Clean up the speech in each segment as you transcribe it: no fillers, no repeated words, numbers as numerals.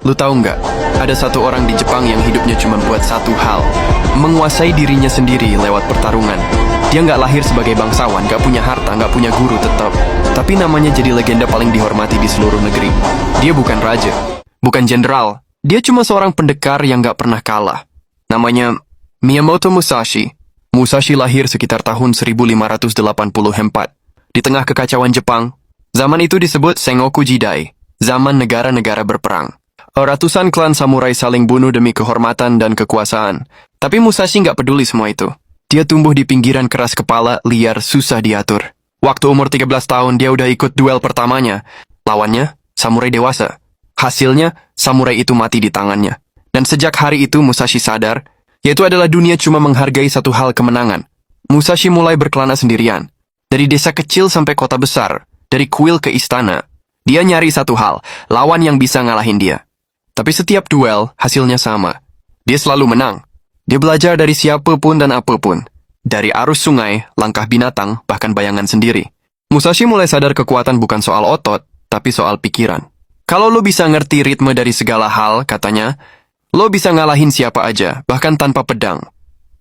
Lu tahu nggak? Ada satu orang di Jepang yang hidupnya cuma buat satu hal. Menguasai dirinya sendiri lewat pertarungan. Dia nggak lahir sebagai bangsawan, nggak punya harta, nggak punya guru tetap. Tapi namanya jadi legenda paling dihormati di seluruh negeri. Dia bukan raja, bukan jenderal. Dia cuma seorang pendekar yang nggak pernah kalah. Namanya Miyamoto Musashi. Musashi lahir sekitar tahun 1584. Di tengah kekacauan Jepang, zaman itu disebut Sengoku Jidai, zaman negara-negara berperang. Ratusan klan samurai saling bunuh demi kehormatan dan kekuasaan. Tapi Musashi nggak peduli semua itu. Dia tumbuh di pinggiran keras kepala, liar, susah diatur. Waktu umur 13 tahun, dia udah ikut duel pertamanya. Lawannya, samurai dewasa. Hasilnya, samurai itu mati di tangannya. Dan sejak hari itu, Musashi sadar, yaitu adalah dunia cuma menghargai satu hal, kemenangan. Musashi mulai berkelana sendirian. Dari desa kecil sampai kota besar, dari kuil ke istana. Dia nyari satu hal, lawan yang bisa ngalahin dia. Tapi setiap duel, hasilnya sama. Dia selalu menang. Dia belajar dari siapapun dan apapun. Dari arus sungai, langkah binatang, bahkan bayangan sendiri. Musashi mulai sadar kekuatan bukan soal otot, tapi soal pikiran. Kalau lo bisa ngerti ritme dari segala hal, katanya, lo bisa ngalahin siapa aja, bahkan tanpa pedang.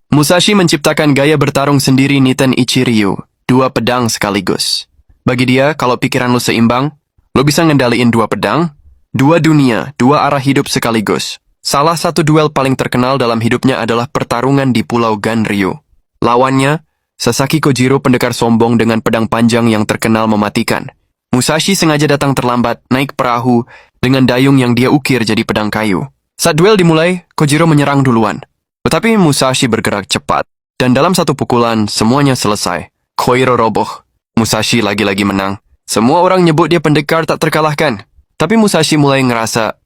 Musashi menciptakan gaya bertarung sendiri Niten Ichiryu, 2 pedang sekaligus. Bagi dia, kalau pikiran lo seimbang, lo bisa ngendaliin 2 pedang, 2 dunia, 2 arah hidup sekaligus. Salah satu duel paling terkenal dalam hidupnya adalah pertarungan di Pulau Ganryu. Lawannya, Sasaki Kojiro, pendekar sombong dengan pedang panjang yang terkenal mematikan. Musashi sengaja datang terlambat, naik perahu, dengan dayung yang dia ukir jadi pedang kayu. Saat duel dimulai, Kojiro menyerang duluan. Tetapi Musashi bergerak cepat, dan dalam satu pukulan, semuanya selesai. Kojiro roboh. Musashi lagi-lagi menang. Semua orang nyebut dia pendekar tak terkalahkan. Tapi Musashi mulai ngerasa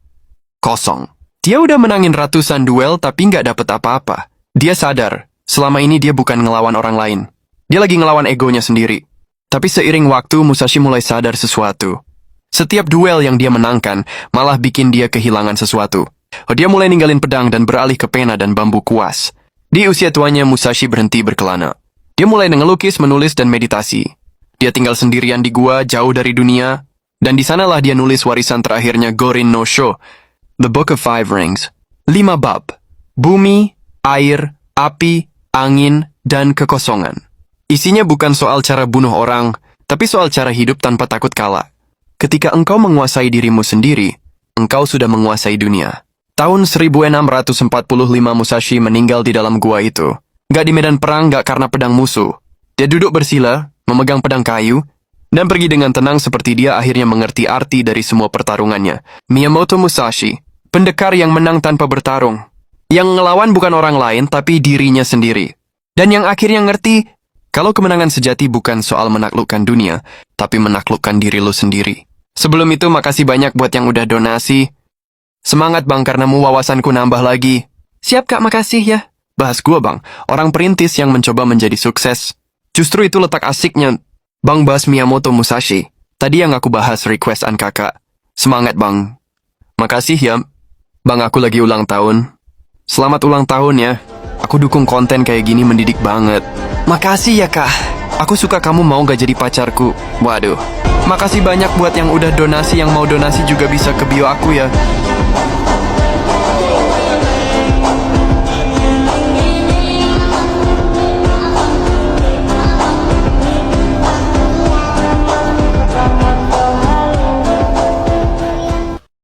kosong. Dia udah menangin ratusan duel tapi nggak dapet apa-apa. Dia sadar, selama ini dia bukan ngelawan orang lain. Dia lagi ngelawan egonya sendiri. Tapi seiring waktu, Musashi mulai sadar sesuatu. Setiap duel yang dia menangkan malah bikin dia kehilangan sesuatu. Dia mulai ninggalin pedang dan beralih ke pena dan bambu kuas. Di usia tuanya, Musashi berhenti berkelana. Dia mulai ngelukis, menulis, dan meditasi. Dia tinggal sendirian di gua, jauh dari dunia. Dan di sanalah dia nulis warisan terakhirnya Gorin no Sho, The Book of Five Rings. 5 bab. Bumi, air, api, angin, dan kekosongan. Isinya bukan soal cara bunuh orang, tapi soal cara hidup tanpa takut kalah. Ketika engkau menguasai dirimu sendiri, engkau sudah menguasai dunia. Tahun 1645 Musashi meninggal di dalam gua itu. Gak di medan perang, gak karena pedang musuh. Dia duduk bersila, memegang pedang kayu, dan pergi dengan tenang seperti dia akhirnya mengerti arti dari semua pertarungannya. Miyamoto Musashi, pendekar yang menang tanpa bertarung. Yang ngelawan bukan orang lain, tapi dirinya sendiri. Dan yang akhirnya ngerti, kalau kemenangan sejati bukan soal menaklukkan dunia, tapi menaklukkan diri lo sendiri. Sebelum itu, makasih banyak buat yang udah donasi. Semangat bang, karenamu wawasanku nambah lagi. Siap kak, makasih ya. Bahas gua bang, orang perintis yang mencoba menjadi sukses. Justru itu letak asiknya. Bang bahas Miyamoto Musashi. Tadi yang aku bahas requestan kakak. Semangat bang. Makasih ya. Bang, aku lagi ulang tahun. Selamat ulang tahun ya. Aku dukung konten kayak gini, mendidik banget. Makasih ya kak. Aku suka kamu, mau gak jadi pacarku. Waduh. Makasih banyak buat yang udah donasi. Yang mau donasi juga bisa ke bio aku ya.